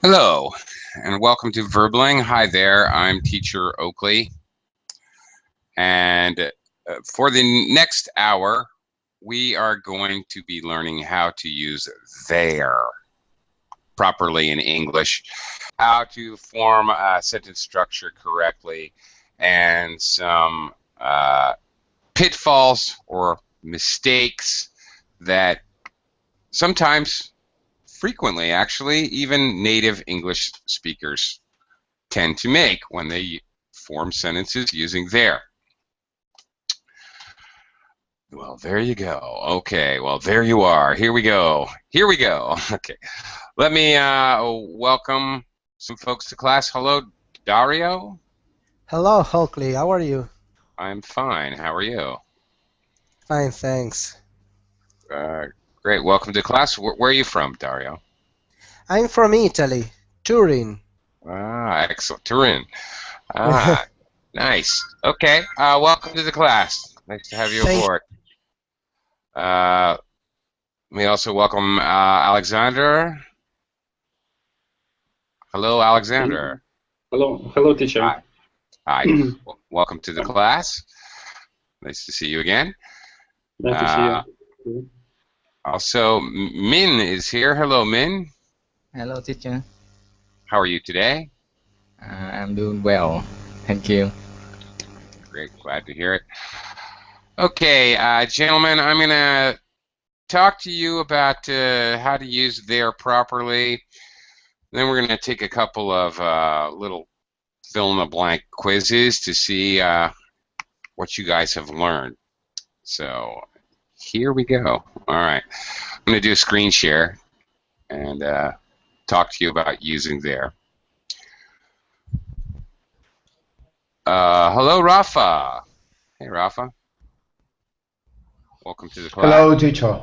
Hello, and welcome to Verbling. Hi there, I'm teacher Oakley, and for the next hour, we are going to be learning how to use there properly in English, how to form a sentence structure correctly, and some pitfalls or mistakes that sometimes, frequently actually, even native English speakers tend to make when they form sentences using there. Well, there you go. Okay, well, there you are. Here we go. Here we go. Okay, let me welcome some folks to class. Hello, Dario. Hello, Hulkley. How are you? I'm fine. How are you? Fine, thanks. Uh, Great. Welcome to class. Where are you from, Dario? I'm from Italy, Turin. Ah, excellent. Turin. Ah, nice. Okay. Welcome to the class. Nice to have you Thank aboard. Uh, Let me also welcome Alexander. Hello, Hello, Alexander. hello, teacher. Hi. Hi. Welcome to the class. Nice to see you again. Nice to see Uh, you. Also, Min is here. Hello, Min. Hello, teacher. How are you today? I'm doing well. Thank you. Great. Glad to hear it. Okay, gentlemen, I'm going to talk to you about how to use there properly. Then we're going to take a couple of little fill-in-the-blank quizzes to see what you guys have learned. So here we go. All right. I'm going to do a screen share and talk to you about using there. Hello, Rafa. Hey, Rafa. Welcome to the class. Hello, teacher.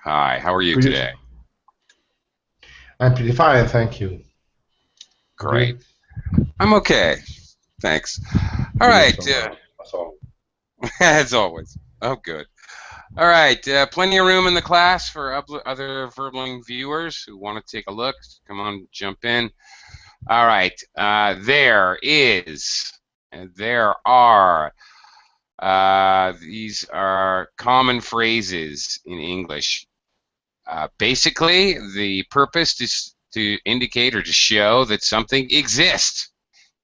Hi. How are you Could you? today? I'm pretty fine, thank you. Great. I'm okay. Thanks. All You right. that's all. As always. Oh, good. All right. Plenty of room in the class for other Verbling viewers who want to take a look. Come on, jump in. All right. There are. These are common phrases in English. Basically, the purpose is to indicate or to show that something exists.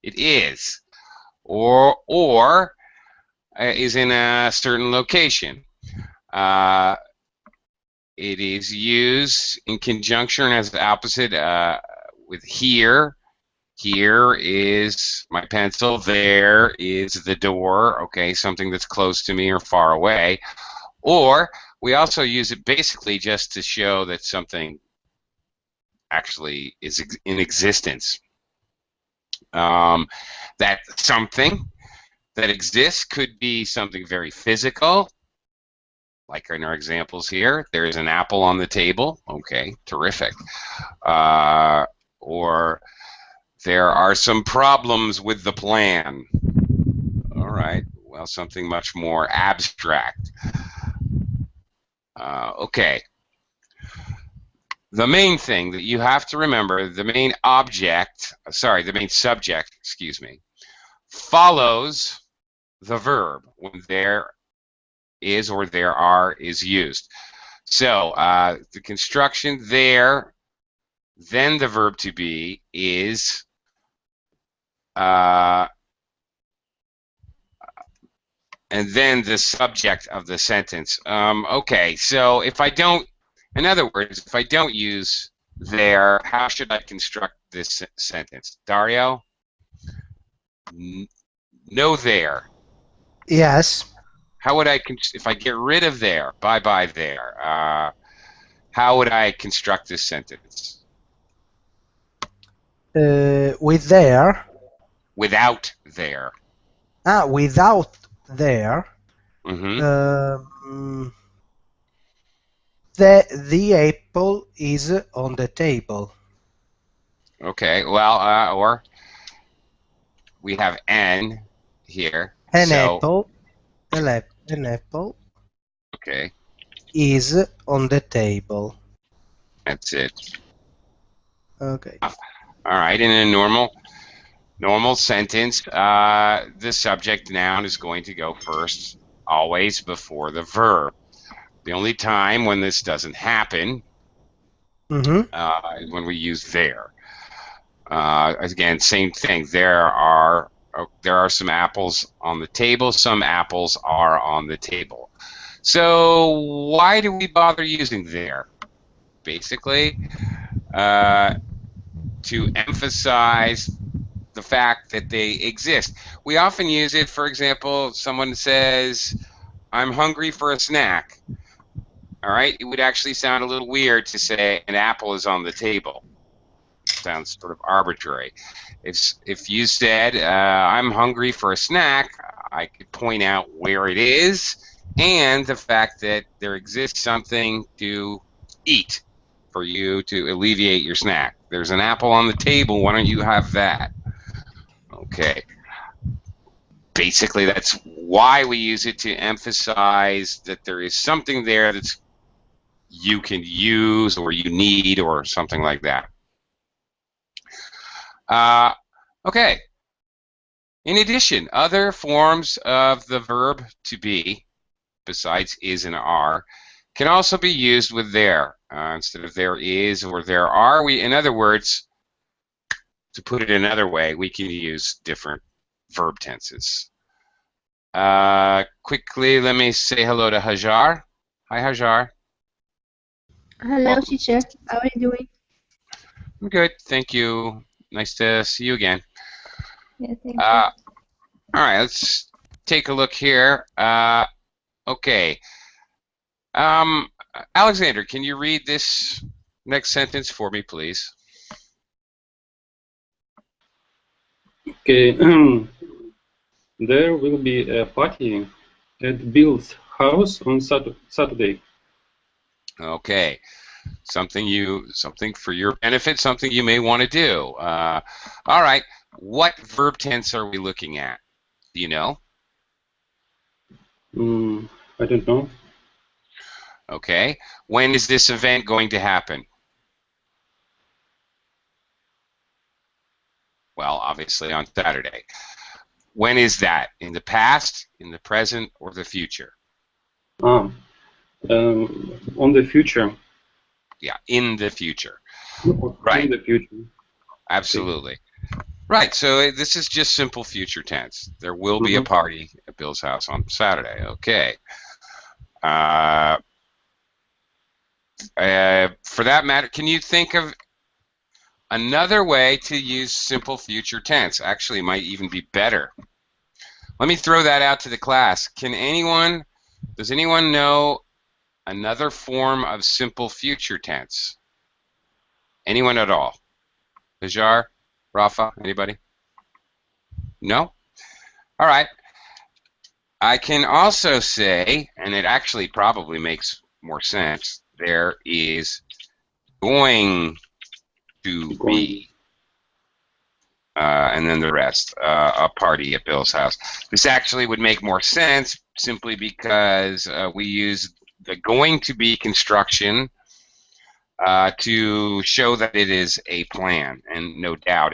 It is, or is in a certain location. It is used in conjunction as the opposite with here. Here is my pencil. There is the door. Okay, something that's close to me or far away. Or we also use it basically just to show that something actually is in existence. That something that exists could be something very physical, like in our examples here. There is an apple on the table. Okay, terrific. Or there are some problems with the plan. All right, well, something much more abstract. Okay. The main thing that you have to remember, the main subject, excuse me, follows the verb when there is or there are is used. So the construction there, then the verb to be is and then the subject of the sentence. Okay, so if I don't, in other words, if I don't use there, how should I construct this sentence? Dario? No there. Yes. How would I, if I get rid of there, bye-bye there, how would I construct this sentence? With there. Without there. Without there. Mm-hmm. The apple is on the table. Okay, well, or we have an here. An apple. An apple. Okay. Is on the table. That's it. Okay. All right, in a normal sentence, the subject noun is going to go first, always before the verb. The only time when this doesn't happen is when we use there. Again, same thing. There are some apples on the table. Some apples are on the table. So why do we bother using there? Basically, to emphasize the fact that they exist. We often use it, for example, someone says, I'm hungry for a snack. All right, it would actually sound a little weird to say an apple is on the table. Sounds sort of arbitrary. If you said, I'm hungry for a snack, I could point out where it is and the fact that there exists something to eat for you to alleviate your snack. There's an apple on the table, why don't you have that? Okay. Basically, that's why we use it, to emphasize that there is something there that's you can use or you need or something like that. Okay. In addition, other forms of the verb to be, besides is and are, can also be used with there. Instead of there is or there are, in other words, to put it another way, we can use different verb tenses. Quickly, let me say hello to Hajar. Hi, Hajar. Hello, teacher. How are you doing? I'm good, thank you. Nice to see you again. Yeah, thank you. All right, let's take a look here. Okay. Alexander, can you read this next sentence for me, please? Okay. There will be a party at Bill's house on Saturday. Okay. Something for your benefit, something you may want to do. All right. What verb tense are we looking at? Do you know? I don't know. Okay. When is this event going to happen? Well, obviously on Saturday. When is that? In the past, in the present, or the future? On the future. Yeah, in the future. Right. In the future. Absolutely. Right, so this is just simple future tense. There will be a party at Bill's house on Saturday. Okay. For that matter, can you think of another way to use simple future tense? Actually, it might even be better. Let me throw that out to the class. Does anyone know another form of simple future tense? Anyone at all? Hajar? Rafa? Anybody? No? All right. I can also say, and it actually probably makes more sense, there is going to be, and then the rest, a party at Bill's house. This actually would make more sense simply because we use the going to be construction to show that it is a plan, and no doubt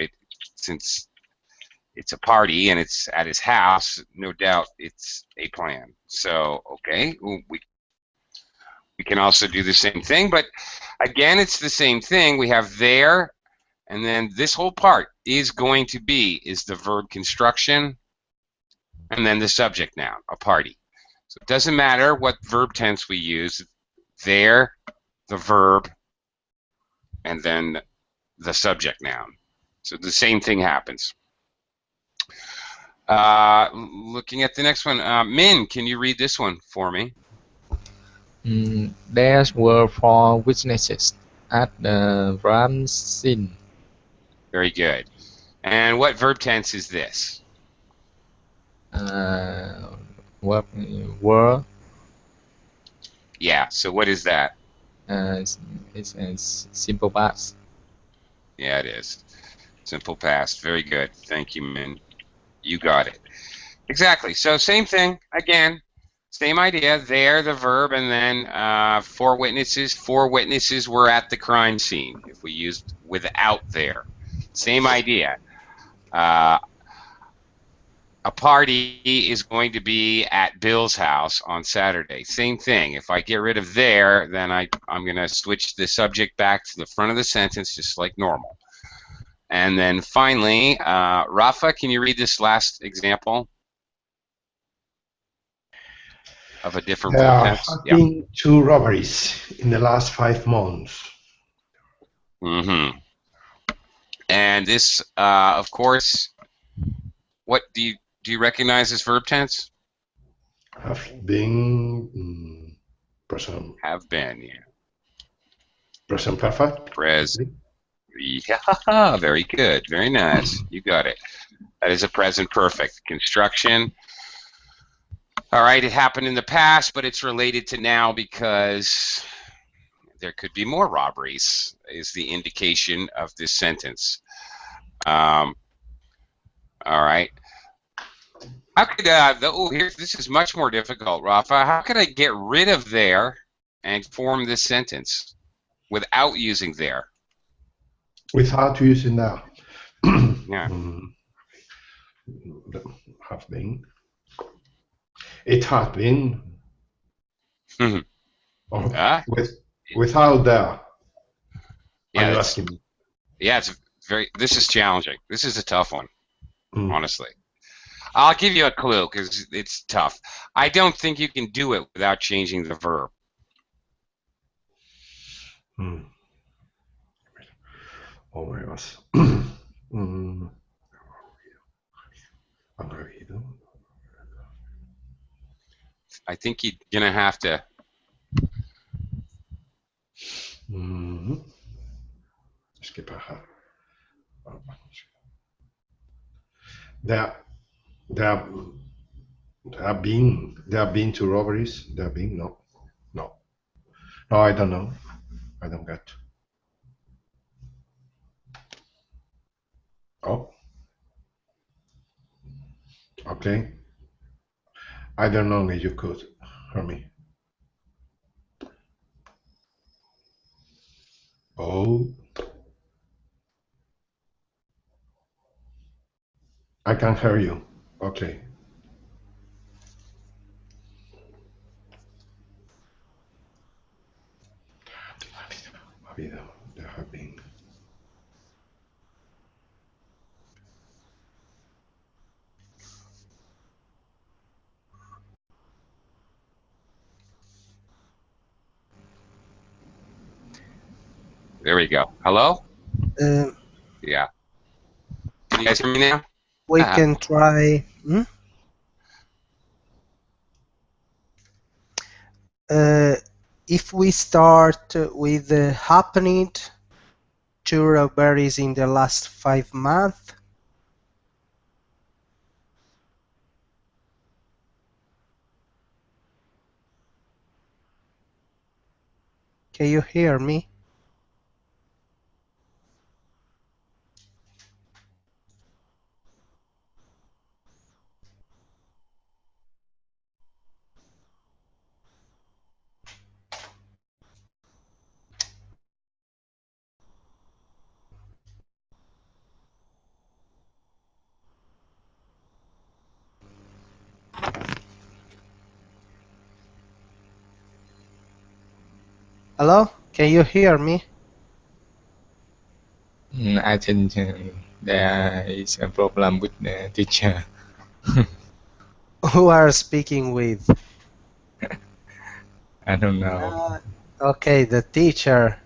since it's a party and it's at his house, no doubt it's a plan. So, okay, we can also do the same thing, but again, it's the same thing. We have there, and then this whole part is going to be is the verb construction, and then the subject noun, a party. So it doesn't matter what verb tense we use, there, the verb, and then the subject noun. So the same thing happens. Looking at the next one, Min, can you read this one for me? There were 4 witnesses at the crime scene. Very good. And what verb tense is this? Were. Yeah, so what is that? It's simple past. Yeah, it is. Simple past. Very good. Thank you, Min. You got it. Exactly. So same thing. Again, same idea. There, the verb, and then 4 witnesses. 4 witnesses were at the crime scene. If we used without there. Same idea. A party is going to be at Bill's house on Saturday. Same thing. If I get rid of there, then I'm going to switch the subject back to the front of the sentence just like normal. And then finally, Rafa, can you read this last example of a different There verb have tense? been 2 robberies in the last 5 months. Mm-hmm. And this, of course, what do you recognize this verb tense? Have been present. Have been, yeah. Present perfect. Yeah, very good, very nice. You got it. That is a present perfect. Construction. All right, it happened in the past, but it's related to now because there could be more robberies, is the indication of this sentence. All right. How could this is much more difficult, Rafa. How could I get rid of there and form this sentence without using there? Without using that. Yeah. Have been. It has been. Without there. Yeah, Are you asking me? Yeah, this is challenging. This is a tough one, honestly. I'll give you a clue because it's tough. I don't think you can do it without changing the verb. Oh my gosh. I think you're gonna have to. Es que paja. There have been 2 robberies. There have been no. I don't know. I don't get. Oh. Okay. I don't know if you could hear me. Oh. I can hear you. Okay. There have been. There we go. Hello? Um, Yeah. Can you guys hear me now? we can try. If we start with happened 2 robberies in the last 5 months. Can you hear me? Hello? Can you hear me? I think there is a problem with the teacher. Who are speaking with? I don't know. Okay, the teacher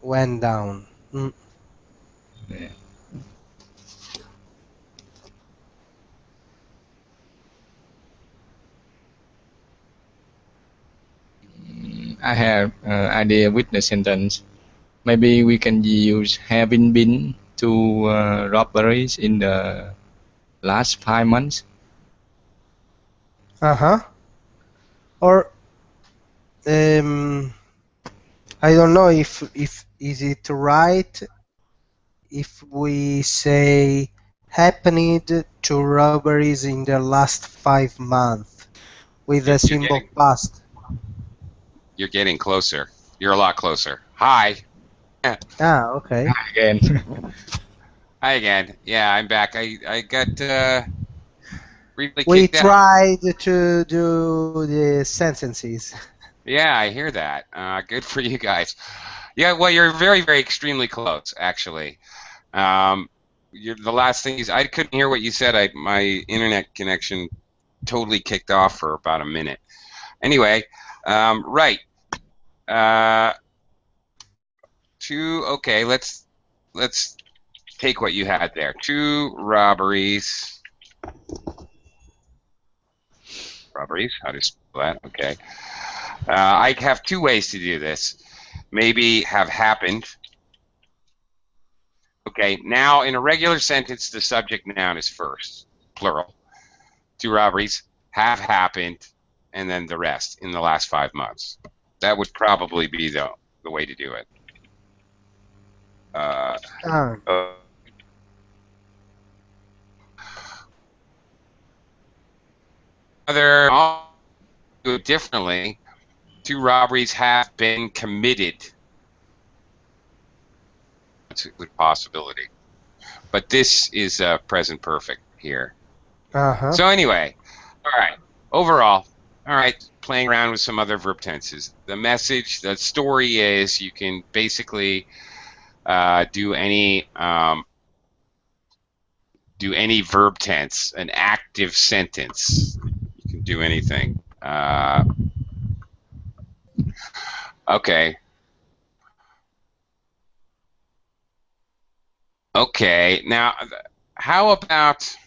went down. Yeah. I have idea with the sentence. Maybe we can use having been to robberies in the last 5 months. Or I don't know if is it right if we say happened 2 robberies in the last 5 months with the symbol past. You're getting closer. You're a lot closer. Hi. Ah, okay. Again. Hi again. Yeah, I'm back. I got briefly We kicked out. tried to do the sentences. Yeah, I hear that. Good for you guys. Yeah, well, you're very, very extremely close, actually. The last thing is I couldn't hear what you said. My internet connection totally kicked off for about a minute. Anyway, right. Okay, let's take what you had there. 2 robberies. Robberies, how do you spell that? Okay. I have 2 ways to do this. Maybe have happened. Okay, now in a regular sentence, the subject noun is first, plural. 2 robberies have happened, and then the rest in the last 5 months. That would probably be the way to do it. Ah, I'll do it differently. 2 robberies have been committed. That's a good possibility. But this is present perfect here. uh-huh. So anyway, all right. Overall, all right, playing around with some other verb tenses. The message, the story is you can basically do any verb tense, an active sentence. You can do anything. Okay. Okay. Now, how about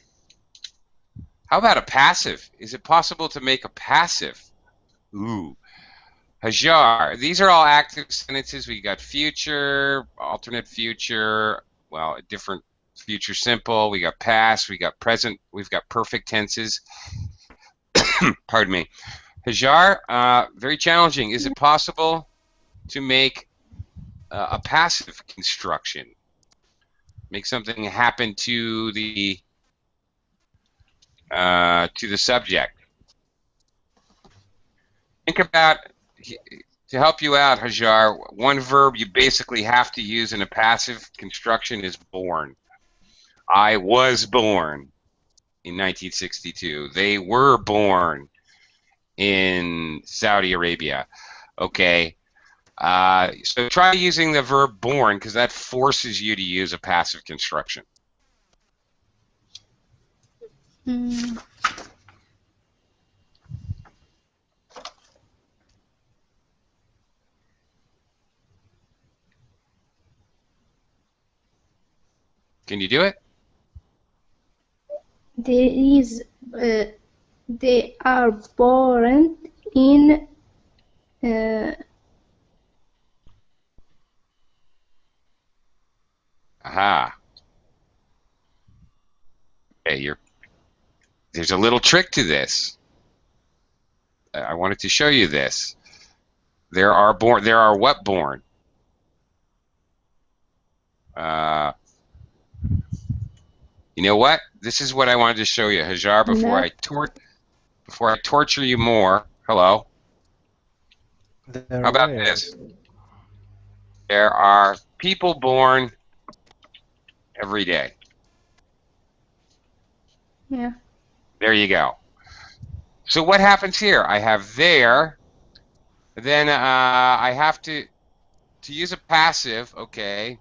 a passive? Is it possible to make a passive? Ooh. Hajar. These are all active sentences. We got future, alternate future, well, a different future simple. We got past. We got present. We've got perfect tenses. Pardon me. Hajar, very challenging. Is it possible to make a passive construction? Make something happen to the subject. Think about, to help you out, Hajar, one verb you basically have to use in a passive construction is born. I was born in 1962. They were born in Saudi Arabia. Okay. So try using the verb born, because that forces you to use a passive construction. Mm, Can you do it? they are born in Aha. Okay, there's a little trick to this. I wanted to show you this. There are what born? You know what? This is what I wanted to show you, Hajar, before I torture you more. Hello. How about this? There are people born every day. Yeah. There you go. So what happens here? I have there, then I have to use a passive, okay.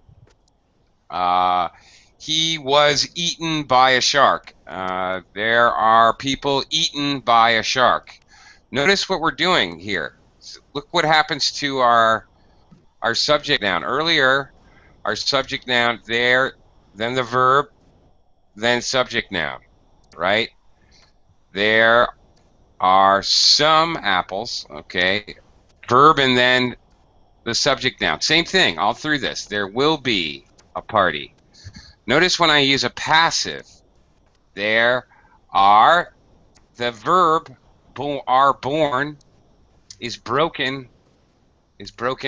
He was eaten by a shark. There are people eaten by a shark. Notice what we're doing here. Look what happens to our subject noun. Earlier, our subject noun there, then the verb, then subject noun, right? There are some apples, okay? Verb and then the subject noun. Same thing all through this. There will be a party. Notice when I use a passive, there are, the verb are born is broken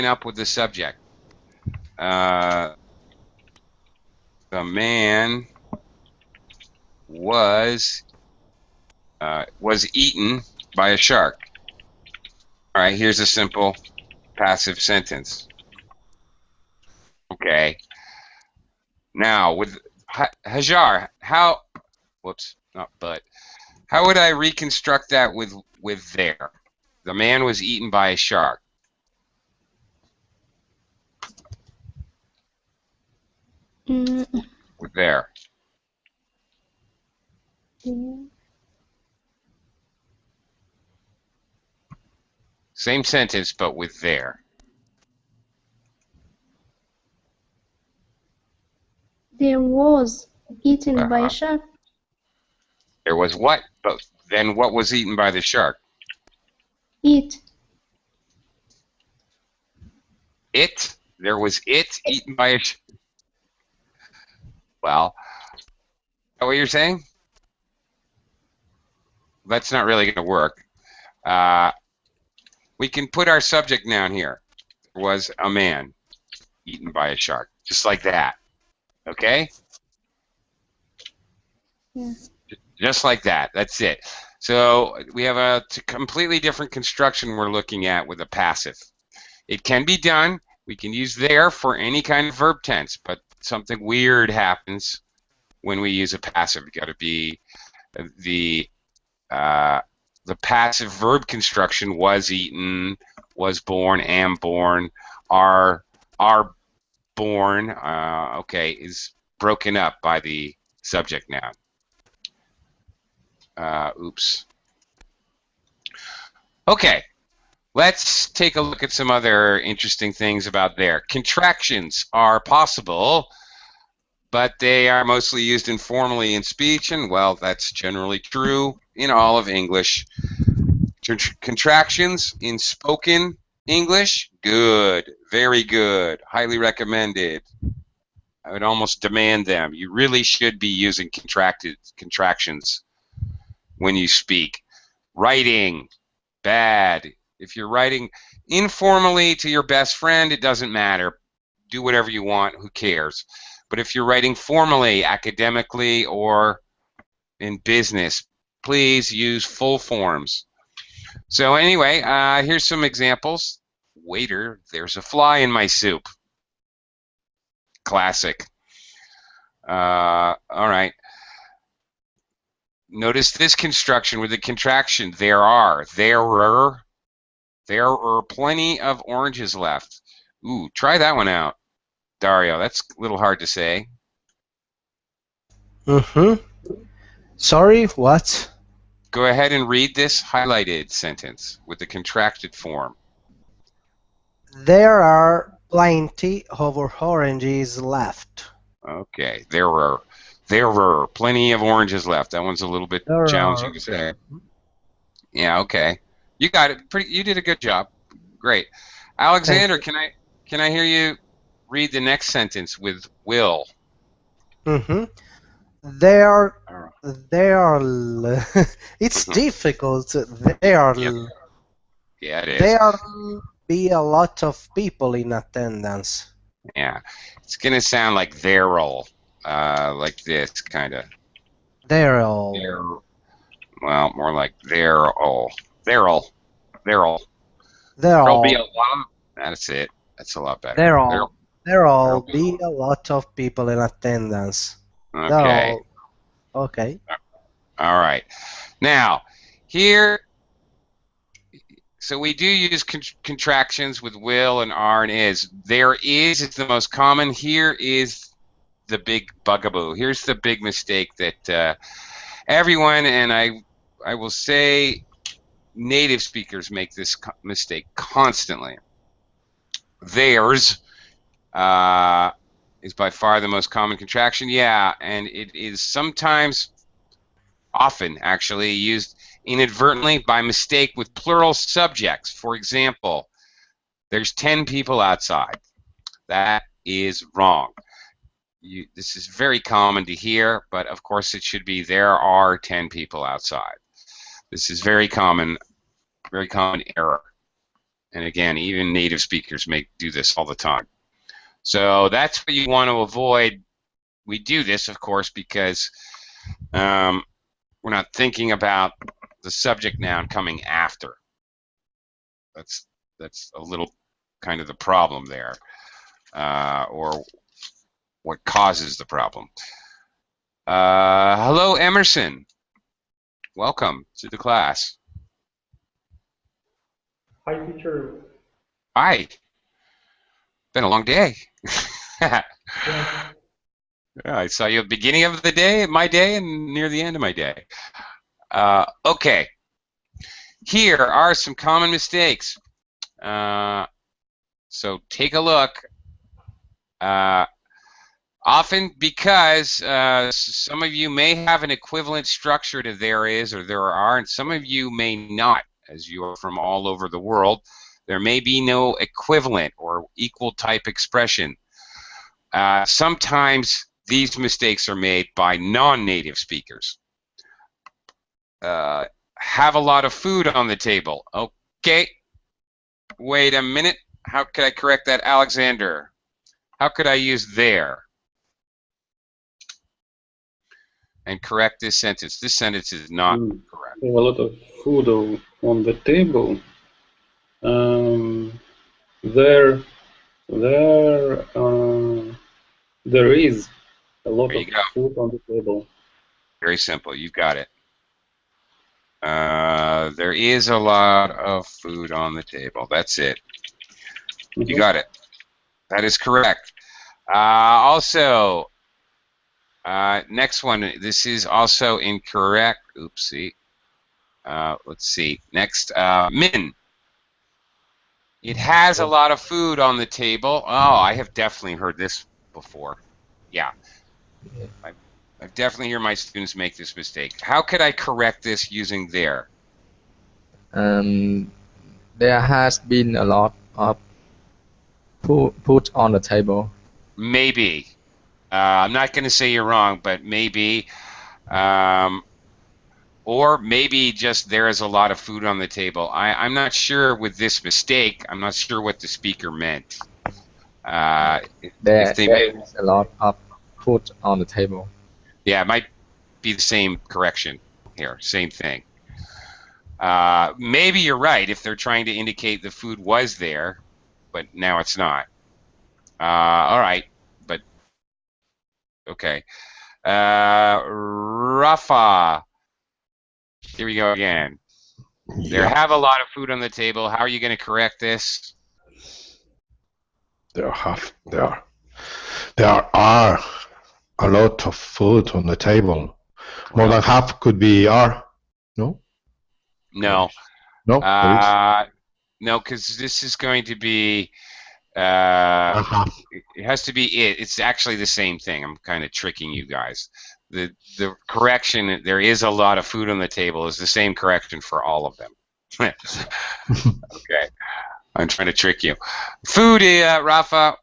up with the subject. The man was eaten by a shark. All right, here's a simple passive sentence. Okay. Now with Hajar, how? Whoops, not but. How would I reconstruct that with there? The man was eaten by a shark. Mm, With there. yeah. Same sentence, but with there. There was eaten by a Uh-huh. shark. There was what? But then what was eaten by the shark? Eat. It. There was it eaten by a shark. Well, is that what you're saying? That's not really going to work. We can put our subject noun here. There was a man eaten by a shark. Just like that. Okay? Yeah. Just like that. That's it. So we have a completely different construction we're looking at with a passive. It can be done. We can use there for any kind of verb tense, but something weird happens when we use a passive. Got to be the passive verb construction: was eaten, was born, am born, are born. Okay, is broken up by the subject noun. Oops. Okay, let's take a look at some other interesting things about there. Contractions are possible, but they are mostly used informally in speech, and well, that's generally true in all of English. Contractions in spoken English, good, very good, highly recommended. I would almost demand them. You really should be using contractions when you speak. Writing, bad. If you're writing informally to your best friend, it doesn't matter. Do whatever you want, who cares? But if you're writing formally, academically, or in business, please use full forms. So anyway, here's some examples. Waiter, there's a fly in my soup. Classic. All right. Notice this construction with the contraction. There are plenty of oranges left. Ooh, try that one out, Dario. That's a little hard to say. Sorry, what? Go ahead and read this highlighted sentence with the contracted form. There are plenty of oranges left. Okay, there were plenty of oranges left. That one's a little bit challenging to say. Yeah, okay. You got it. You did a good job. Great. Alexander, can I hear you read the next sentence with will? There it's difficult. Yeah, it is. There'll be a lot of people in attendance. Yeah, it's gonna sound like there'll, like this kind of. There'll. Well, more like there'll be a lot of. That's it. That's a lot better. There'll be a lot of people in attendance. Okay. Okay. All right. Now, here, so we do use contractions with will and are and is. There is the most common. Here is the big bugaboo. Here's the big mistake that everyone, and I will say native speakers make this mistake constantly. Theirs is by far the most common contraction. Yeah, and it is sometimes, often actually, used inadvertently by mistake with plural subjects. For example, there's 10 people outside. That is wrong. This is very common to hear, but of course it should be there are 10 people outside. This is very common error. And again, even native speakers do this all the time. So that's what you want to avoid. We do this, of course, because we're not thinking about the subject noun coming after. That's a little kind of the problem there. or what causes the problem. Hello, Emerson. Welcome to the class. Hi, teacher. Hi. Been a long day. Yeah. Yeah, I saw you at the beginning of the day, my day, and near the end of my day. Okay. Here are some common mistakes. So take a look. Often because some of you may have an equivalent structure to there is or there are, and some of you may not, as you are from all over the world. There may be no equivalent or equal type expression. Sometimes these mistakes are made by non-native speakers. Have a lot of food on the table. Okay. Wait a minute. How could I correct that, Alexander? How could I use there? And correct this sentence. This sentence is not correct. A lot of food on the table. There is a lot There of you go. food on the table. Very simple. You got it. There is a lot of food on the table. That's it. You got it. That is correct. Also, next one. This is also incorrect. Oopsie. Let's see. Next, Min. It has a lot of food on the table. Oh, I have definitely heard this before. Yeah. I've definitely heard my students make this mistake. How could I correct this using there? There has been a lot of food on the table. Maybe. I'm not going to say you're wrong, but maybe. Or maybe just there is a lot of food on the table. I'm not sure with this mistake. I'm not sure what the speaker meant. There is a lot of food on the table. Yeah, it might be the same correction here. Same thing. Maybe you're right if they're trying to indicate the food was there, but now it's not. All right, but okay. Rafa. Here we go again. There have a lot of food on the table. How are you going to correct this? There are a lot of food on the table. More than half could be are. No? No. No? No, because this is going to be, it has to be it. It's actually the same thing. I'm kind of tricking you guys. The correction, there is a lot of food on the table, is the same correction for all of them. Okay. I'm trying to trick you. Food, Rafa,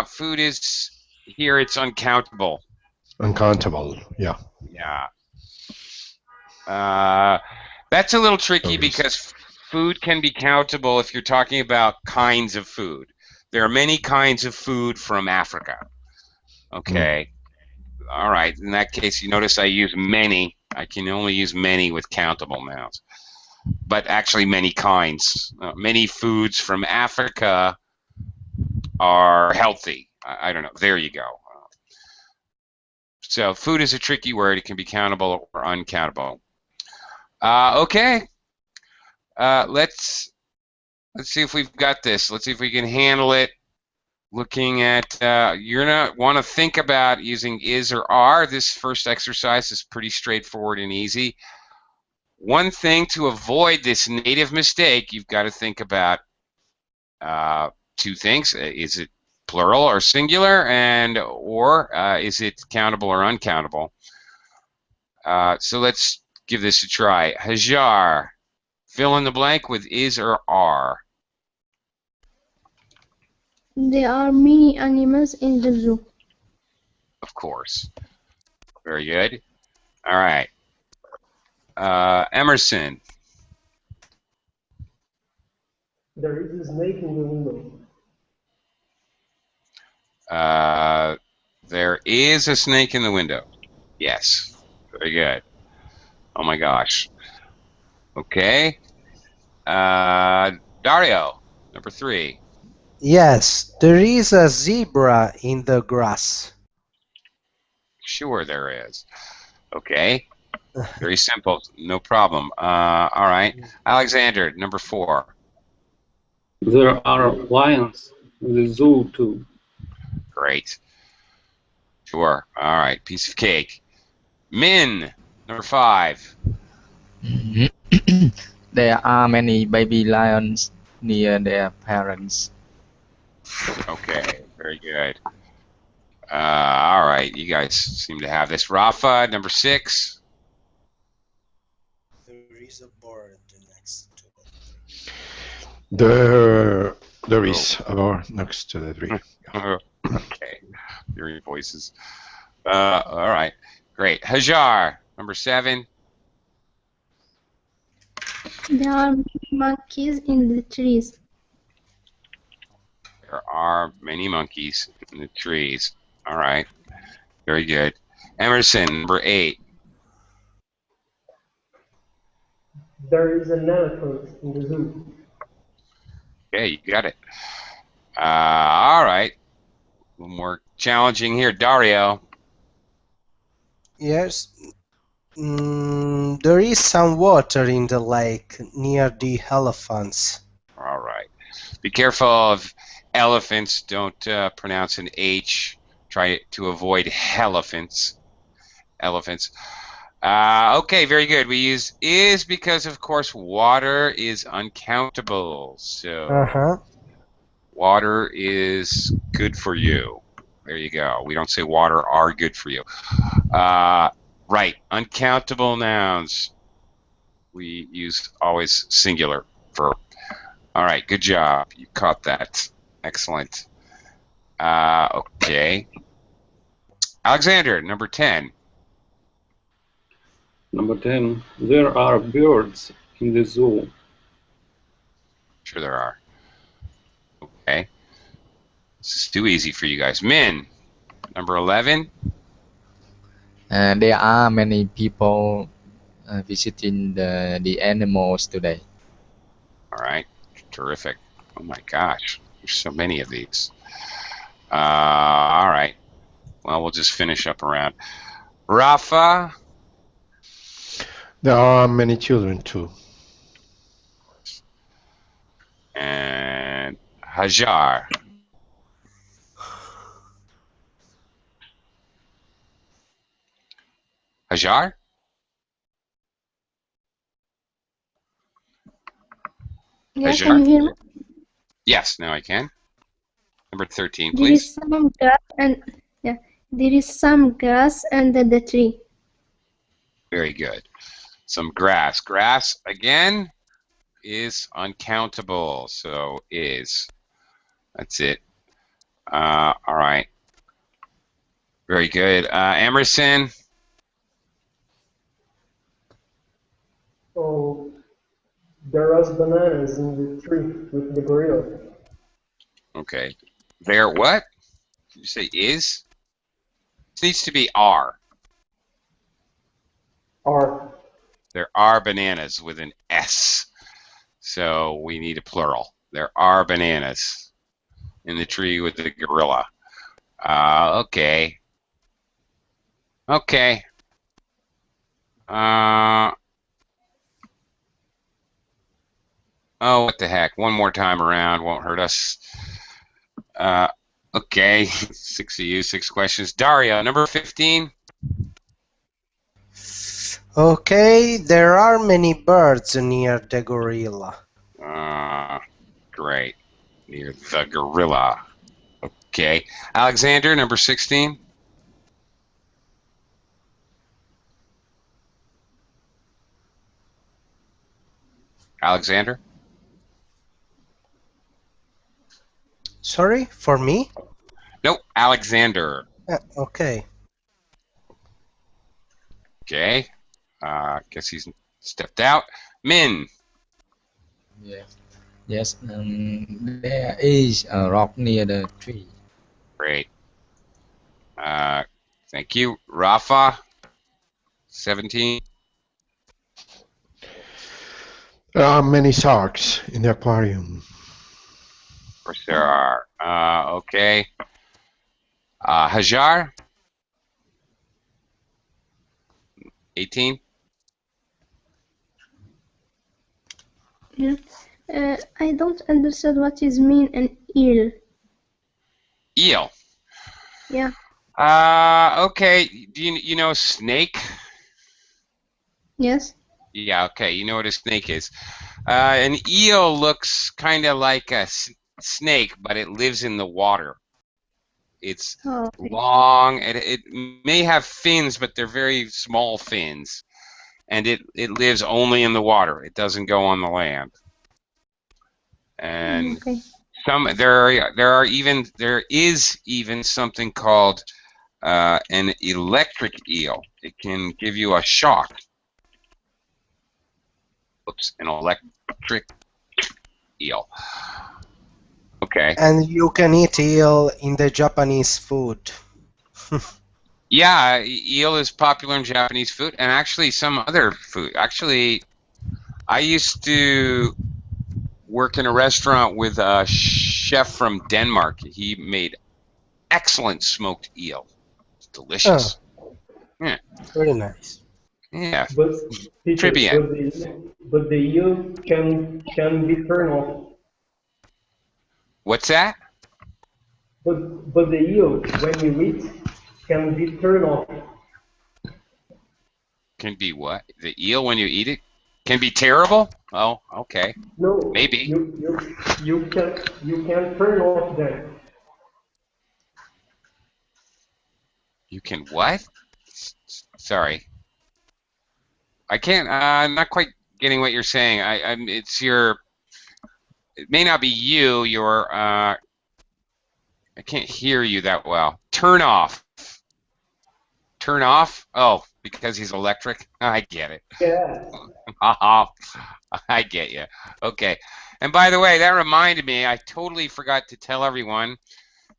food is, here it's uncountable. Uncountable, yeah. Yeah. That's a little tricky because food can be countable if you're talking about kinds of food. There are many kinds of food from Africa. Okay. All right. In that case, you notice I use many. I can only use many with countable nouns. But actually many kinds. Many foods from Africa are healthy. I don't know. There you go. So food is a tricky word. It can be countable or uncountable. Okay. Let's see if we've got this. Let's see if we can handle it. Looking at, you're gonna want to think about using is or are. This first exercise is pretty straightforward and easy. One thing to avoid this native mistake, you've got to think about two things. Is it plural or singular, and or is it countable or uncountable? So let's give this a try. Hajar, fill in the blank with is or are. There are many animals in the zoo. Of course. Very good. All right. Emerson. There is a snake in the window. There is a snake in the window. Yes. Very good. Oh my gosh. Okay. Dario, number 3. Yes, there is a zebra in the grass. Sure there is. Okay. Very simple. No problem. All right. Alexander, number 4. There are lions in the zoo too. Great. Sure. All right. Piece of cake. Min, number 5. There are many baby lions near their parents. Okay. Very good. All right. You guys seem to have this. Rafa, number 6. There is a bird next to it. There is a bar next to the tree. Okay. Hearing voices. All right. Great. Hajar, number 7. There are monkeys in the trees. There are many monkeys in the trees. All right. Very good. Emerson, number 8. There is an elephant in the zoo. Okay, you got it. All right. A little more challenging here. Dario. Yes. There is some water in the lake near the elephants. All right. Be careful of elephants. Don't pronounce an H. Try to avoid elephants. Elephants. Okay, very good. We use is because, of course, water is uncountable. So water is good for you. There you go. We don't say water are good for you. Right. Uncountable nouns. We use always singular verb. All right. Good job. You caught that. Excellent. Okay. Alexander, number 10. Number 10. There are birds in the zoo. Sure there are. Okay. This is too easy for you guys. Min, number 11. There are many people visiting the animals today. All right. Terrific. Oh my gosh. There's so many of these. All right. Well, we'll just finish up around. Rafa. There are many children too. And Hajar. Hajar? Yeah, Hajar? can you hear me? Yes, now I can. Number 13, There please. is some grass and there is some grass under the tree. Very good. Some grass. Grass, again, is uncountable, so is. That's it. All right. Very good. Emerson. Oh, there are bananas in the tree with the gorilla. Okay. There, what? Did you say is? It needs to be are. Are. There are bananas with an S. So we need a plural. There are bananas in the tree with the gorilla. Okay. Okay. Oh, what the heck. One more time around. Won't hurt us. Okay. 6 of you, 6 questions. Dario, number 15. Okay, there are many birds near the gorilla. Great. Near the gorilla. Okay. Alexander, number 16. Alexander? Sorry, for me? Nope, Alexander. Okay. Okay. Guess he's stepped out. Min. Yes. There is a rock near the tree. Great. Thank you. Rafa. 17. There are many sharks in the aquarium. Of course there are. Okay. Hajar? 18? Yeah. I don't understand what is mean an eel. Eel. Yeah. Okay. Do you know snake? Yes. Yeah, okay. You know what a snake is. An eel looks kind of like a snake, but it lives in the water. It's Oh, okay. long, and it may have fins, but they're very small fins. And it lives only in the water. It doesn't go on the land. And Okay. there is even something called an electric eel. It can give you a shock. Oops, an electric eel. Okay. And you can eat eel in the Japanese food. Yeah, eel is popular in Japanese food, and actually some other food. Actually, I used to work in a restaurant with a chef from Denmark. He made excellent smoked eel. It's delicious. Yeah. Very nice. Yeah. But teacher, Trivia. but the eel can be turned off. What's that? But the eel, when you eat, can be turned off. Can be what? The eel when you eat it can be terrible? Oh, okay. No, Maybe. you can turn off them. You can what? Sorry. I can't. I'm not quite getting what you're saying. It's your. It may not be you. Your. I can't hear you that well. Turn off. Turn off? Oh, because he's electric? I get it. Yeah. I get you. Okay. And by the way, that reminded me, I totally forgot to tell everyone,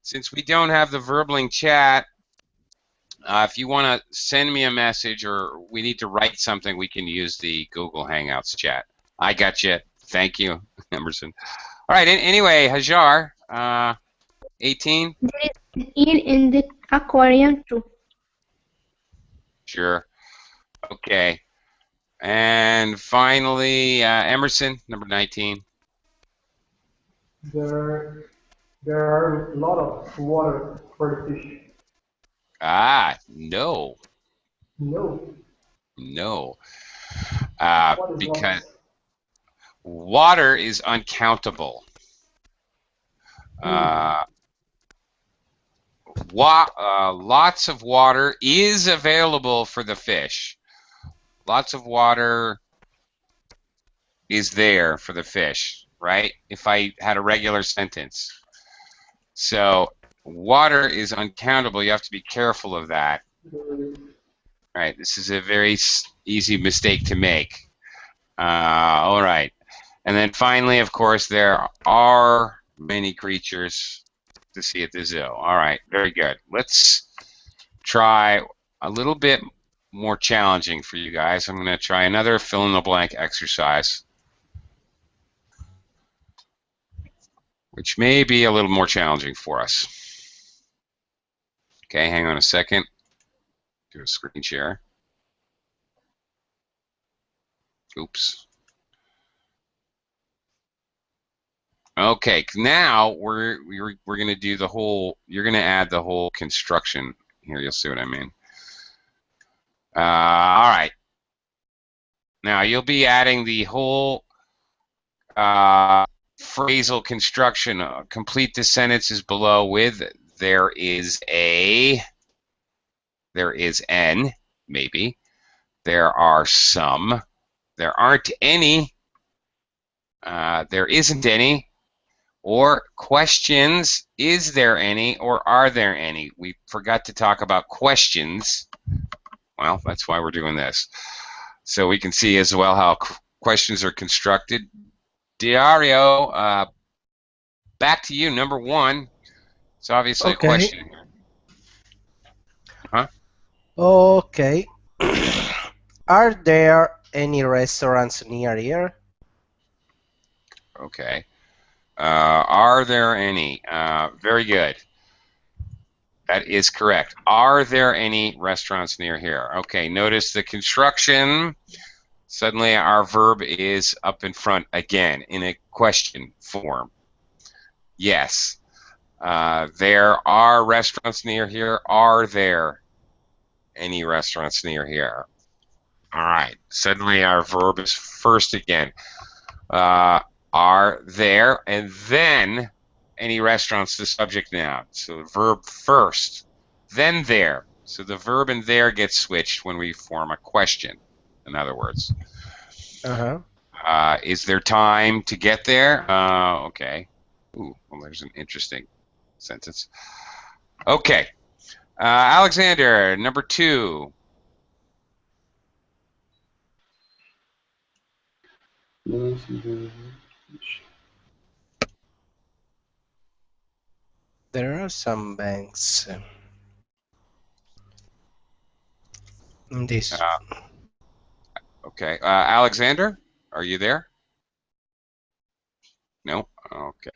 since we don't have the Verbling chat, if you want to send me a message or we need to write something, we can use the Google Hangouts chat. I got you. Thank you, Emerson. All right. Anyway, Hajar, 18? There is an eel in the aquarium too. Sure. Okay. And finally, Emerson, number 19. There are a lot of water for the fish. No. No. No. What is Because water is uncountable. Lots of water is available for the fish. Lots of water is there for the fish, right? If I had a regular sentence. So water is uncountable. You have to be careful of that. All right, this is a very easy mistake to make. All right. And then finally, of course, there are many creatures to see at the zoo. All right, very good. Let's try a little bit more challenging for you guys. I'm going to try another fill-in-the-blank exercise, which may be a little more challenging for us. Okay, hang on a second. Do a screen share. Oops. Okay, now we're going to do the whole. You're going to add the whole construction here. You'll see what I mean. All right. Now you'll be adding the whole phrasal construction. Complete the sentences below with there is an, maybe. There are some. There aren't any. There isn't any. Or questions, is there any, or are there any? We forgot to talk about questions. Well, that's why we're doing this. So we can see as well how questions are constructed. Diario, back to you, number 1. It's obviously Okay. a question. Huh? Okay. Are there any restaurants near here? Okay. Are there any? Very good. That is correct. Are there any restaurants near here? Okay, notice the construction. Suddenly our verb is up in front again in a question form. Yes. There are restaurants near here. Are there any restaurants near here? All right. Suddenly our verb is first again. Are there, and then any restaurants, the subject noun. So the verb first, then there. So the verb and there gets switched when we form a question, in other words. Is there time to get there? Okay. Ooh, well, there's an interesting sentence. Okay. Alexander, number 2. There are some banks in this. Okay. Alexander, are you there? No? Okay.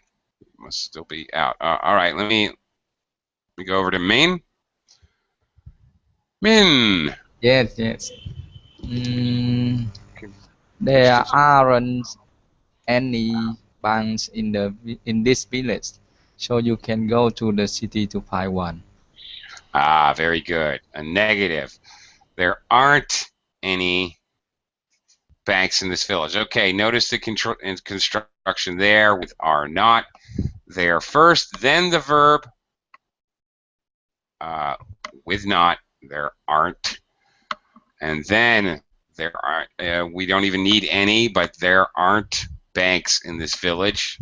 Must still be out. All right, let me go over to Min. Min. Yes, yes. There aren't any banks in this village, so you can go to the city to find one. Very good. A negative. There aren't any banks in this village. Okay, notice the construction there with are not. There first, then the verb with not. There aren't. And then there aren't. We don't even need any, but there aren't banks in this village.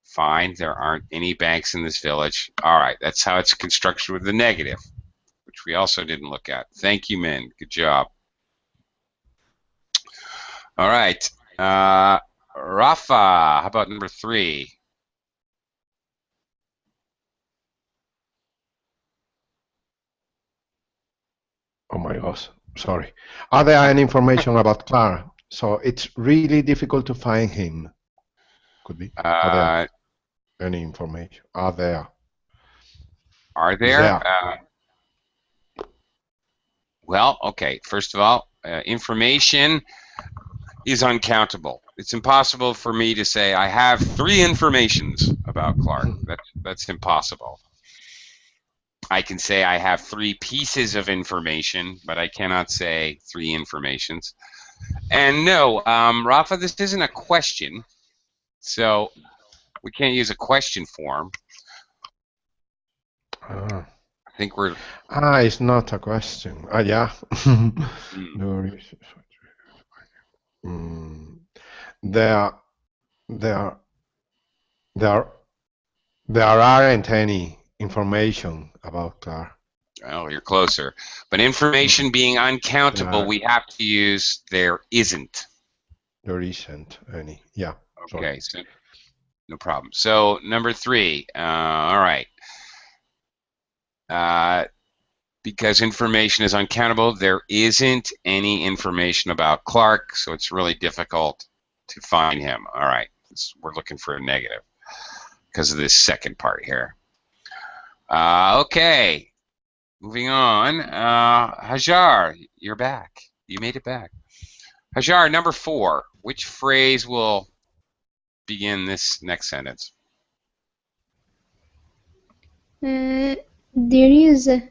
Fine, there aren't any banks in this village. All right, that's how it's constructed with the negative, which we also didn't look at. Thank you, Min. Good job. All right. Rafa, how about number 3? Oh my gosh, sorry. Are there any information about Clark? So it's really difficult to find him. Could be. Are there any information? Are there? Are there? Well, okay. First of all, information is uncountable. It's impossible for me to say I have 3 informations about Clark. That's impossible. I can say I have 3 pieces of information, but I cannot say 3 informations. And no, Rafa, this isn't a question, so we can't use a question form. I think we're... it's not a question. Yeah. There aren't any information about Clark. Well, you're closer. But information being uncountable, we have to use there isn't. There isn't any. Yeah. Okay, so no problem. So number 3. All right. Because information is uncountable, there isn't any information about Clark, so it's really difficult to find him. All right. We're looking for a negative because of this second part here. Okay. Moving on, Hajar, you're back. You made it back. Hajar, number 4. Which phrase will begin this next sentence? There is an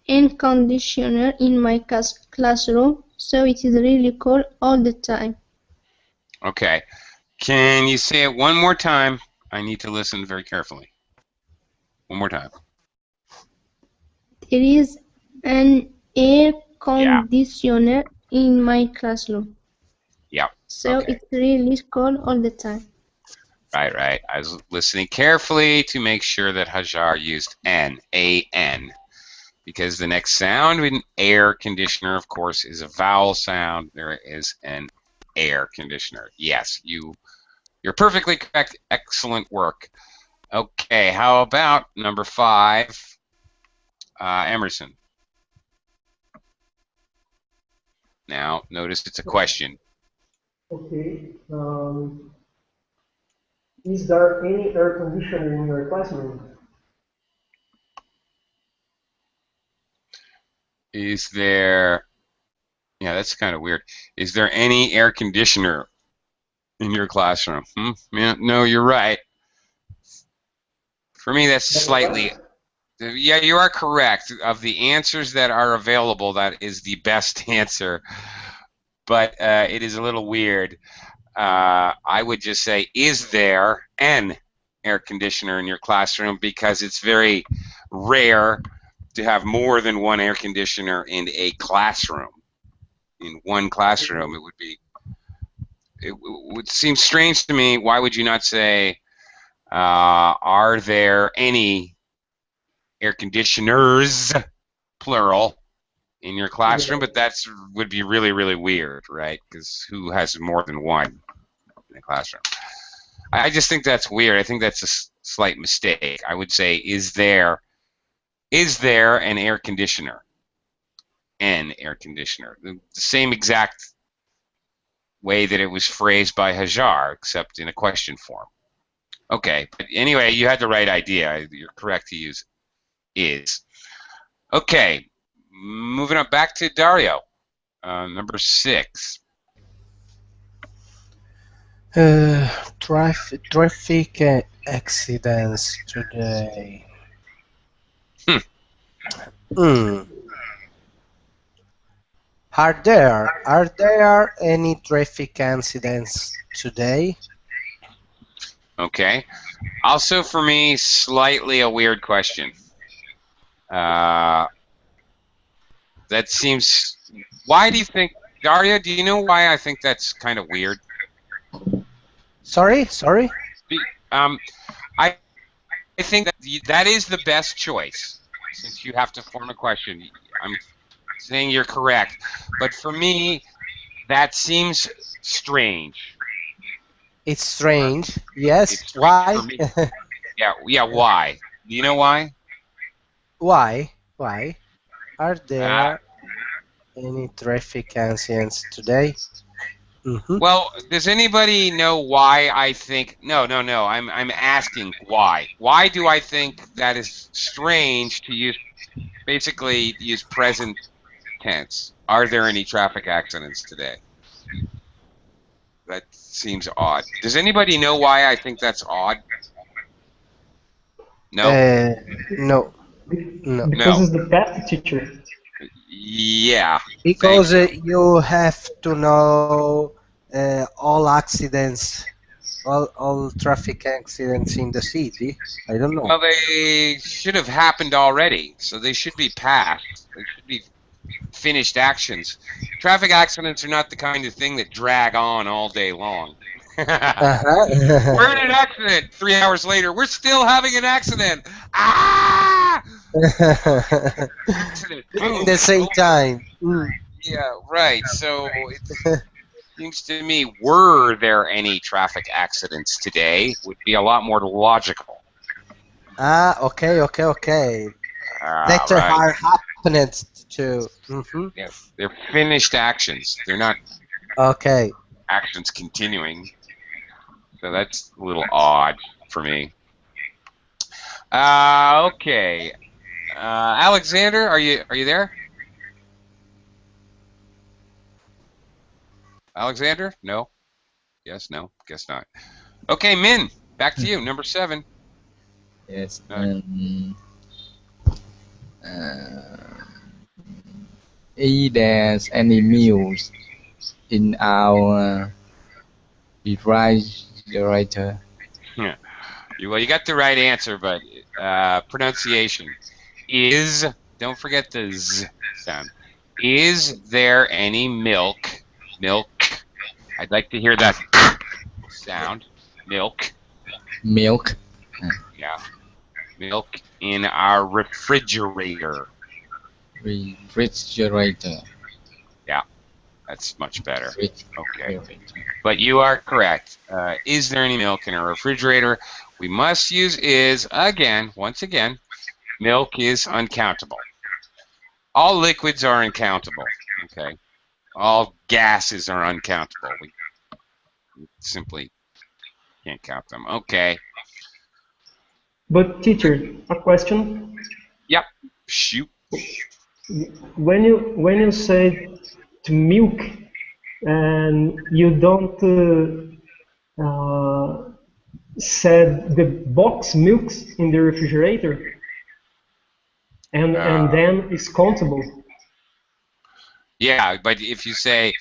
air conditioner in my classroom, so it is really cold all the time. Okay. Can you say it one more time? I need to listen very carefully. One more time. There is an air conditioner in my classroom. Yeah. So it's really cold all the time. Right. I was listening carefully to make sure that Hajar used N, A-N, because the next sound in air conditioner, of course, is a vowel sound. There is an air conditioner. Yes, you're perfectly correct. Excellent work. Okay, how about number 5? Emerson. Now, notice it's a question. Okay. Is there any air conditioner in your classroom? Is there, yeah, that's kind of weird. Is there any air conditioner in your classroom? Yeah, no, you're right. For me, that's slightly, yeah, you are correct. Of the answers that are available, that is the best answer. But it is a little weird. I would just say, is there an air conditioner in your classroom? Because it's very rare to have more than one air conditioner in a classroom. In one classroom, it would seem strange to me. Why would you not say, are there any air conditioners, plural, in your classroom? But that would be really, really weird, right? Because who has more than one in a classroom? I just think that's weird. I think that's a slight mistake. I would say, is there an air conditioner? An air conditioner. The same exact way that it was phrased by Hajar, except in a question form. Okay, but anyway, you had the right idea. You're correct to use is. Okay, moving up back to Dario, number 6. Traffic accidents today. Are there any traffic accidents today? Okay. Also, for me, slightly a weird question. That seems. Why do you think, Dario? Do you know why I think that's kind of weird? Sorry. I think that is the best choice. Since you have to form a question, I'm saying you're correct. But for me, that seems strange. It's strange. Yes. It's strange Why? for me. Yeah. Why? Do you know why? Why? Are there any traffic accidents today? Well, does anybody know why I think? No. I'm asking why. Why do I think that is strange to use? Basically, use present tense. Are there any traffic accidents today? That seems odd. Does anybody know why I think that's odd? No. No. Because it's the past teacher. Yeah. Because you have to know all accidents, all traffic accidents in the city. I don't know. Well, they should have happened already, so they should be past. They should be finished actions. Traffic accidents are not the kind of thing that drag on all day long. We're in an accident. 3 hours later, we're still having an accident. Ah! Accident. In the same time. Yeah, right. So it seems to me, were there any traffic accidents today, would be a lot more logical. Okay. That are happening too. Yeah, they're finished actions. They're not actions continuing. So that's a little odd for me. Okay. Alexander, are you there? Alexander? No? Yes, no? Guess not. Okay, Min, back to you, number 7. Yes. Is there any meals in our refrigerator? Yeah. Well, you got the right answer, but pronunciation is. Don't forget the z sound. Is there any milk? Milk. I'd like to hear that sound. Milk. Milk. Yeah. Milk in our refrigerator. Refrigerator. Yeah, that's much better. Okay. Perfect. But you are correct. Is there any milk in our refrigerator? We must use is again, once again. Milk is uncountable. All liquids are uncountable. Okay. All gases are uncountable. We simply Can't count them. Okay. But teacher, a question. Yep. Shoot. When you say to milk and you don't set the box milks in the refrigerator, and then it's countable. Yeah, but if you say,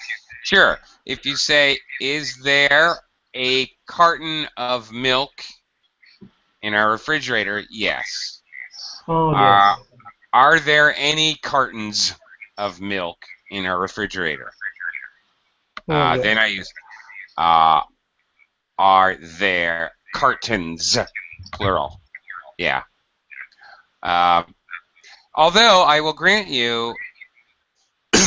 sure, if you say, is there a carton of milk in our refrigerator? Yes. Oh, yes. Are there any cartons of milk in our refrigerator? Oh, yes. Then I use, are there cartons, plural? Yeah. Although I will grant you,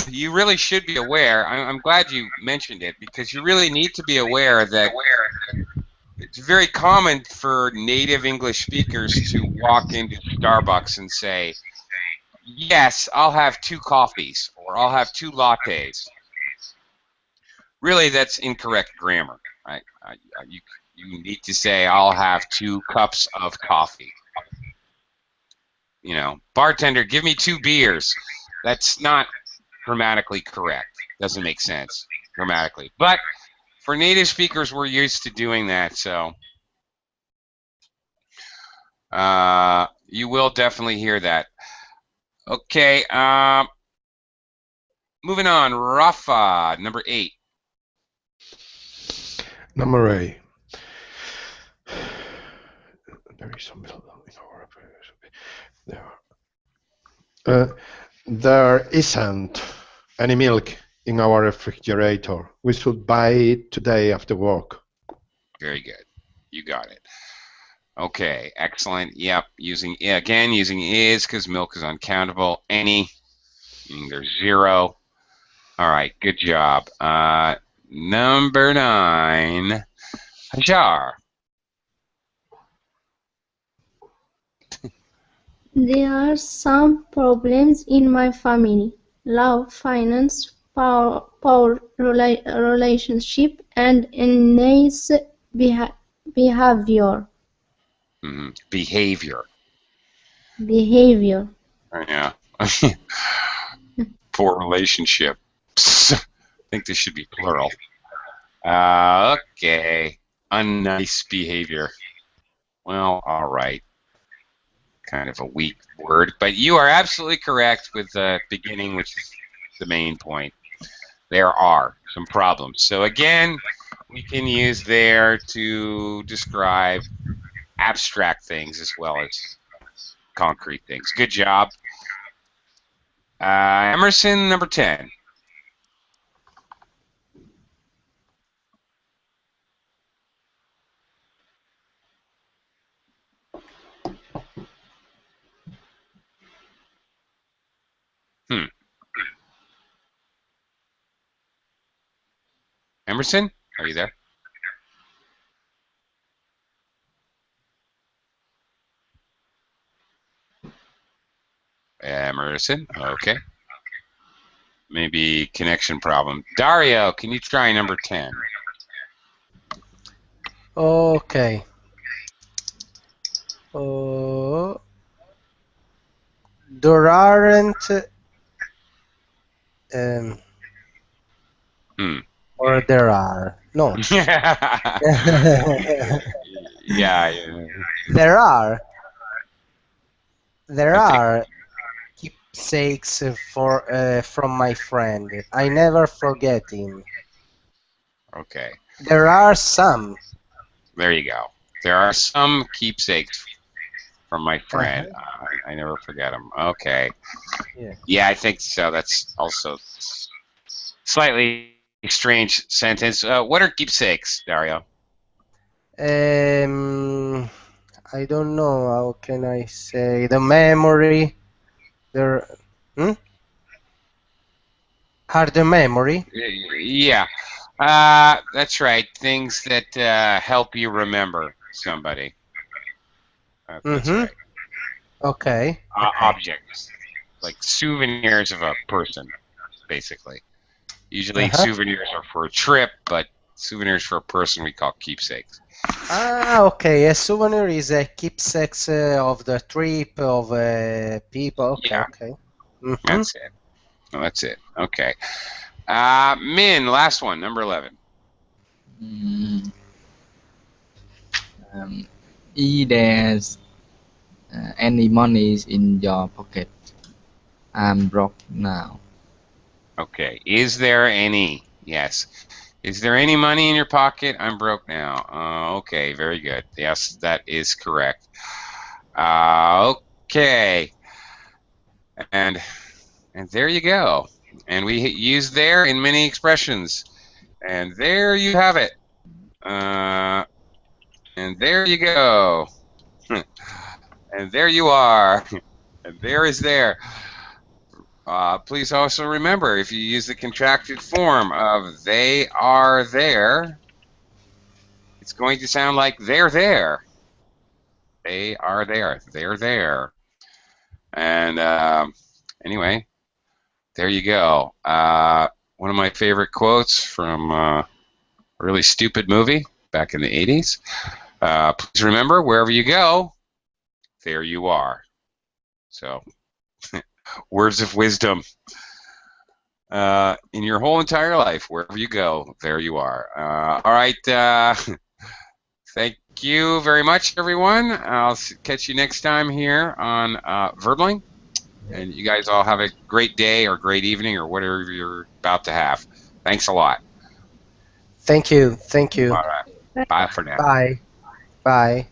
you really should be aware. I'm glad you mentioned it, because you really need to be aware that it's very common for native English speakers to walk into Starbucks and say, yes, I'll have 2 coffees, or I'll have 2 lattes. Really, that's incorrect grammar. Right? You need to say, I'll have 2 cups of coffee. You know, bartender, give me 2 beers. That's not grammatically correct. Doesn't make sense grammatically. But for native speakers, we're used to doing that, so you will definitely hear that. Okay, moving on. Rafa, number 8. Number 8. There is some milk in our there isn't any milk in our refrigerator. We should buy it today after work. Very good. You got it. Okay, excellent. Yep, using is because milk is uncountable. Any, meaning there's 0. All right, good job. Number 9, Hajar. There are some problems in my family: love, finance, power relationship, and nice behavior. Behavior. Behavior. Yeah. Poor relationship. I think this should be plural. Okay. Unnice behavior. Well, all right. Kind of a weak word, but you are absolutely correct with the beginning, which is the main point. There are some problems. So again, we can use there to describe abstract things as well as concrete things. Good job. Emerson, number 10. Emerson, are you there? Emerson, okay. Maybe connection problem. Dario, can you try number 10? Okay. There aren't or there are. No. Yeah. There are keepsakes from my friend. I never forget him. Okay. There are some. There you go. There are some keepsakes from my friend. I never forget him. Okay. Yeah, I think so. That's also slightly strange sentence. What are keepsakes, Dario? I don't know. How can I say? The memory. Are the memory? Yeah. That's right. Things that help you remember somebody. That's right. Okay. Objects, like souvenirs of a person, basically. Usually souvenirs are for a trip, but souvenirs for a person we call keepsakes. Ah, okay. A souvenir is a keepsake of the trip of people. Okay, Yeah. okay. Mhm. That's it. Well, that's it. Okay. Min, last one, number 11. Mm, is there any money in your pocket? I'm broke now. Okay. Is there any? Yes. Is there any money in your pocket? I'm broke now. Okay, very good. Yes, that is correct. Okay. And there you go. And we use there in many expressions. And there you have it. And there you go. And there you are. And there is there. Please also remember, if you use the contracted form of they are there, it's going to sound like they're there. They are there. They're there. And anyway, there you go. One of my favorite quotes from a really stupid movie back in the 80s. Please remember, wherever you go, there you are. So, words of wisdom. In your whole entire life, wherever you go, there you are. All right. Thank you very much, everyone. I'll catch you next time here on Verbling. And you guys all have a great day or great evening or whatever you're about to have. Thanks a lot. Thank you. Thank you. All right. Bye for now. Bye. Bye.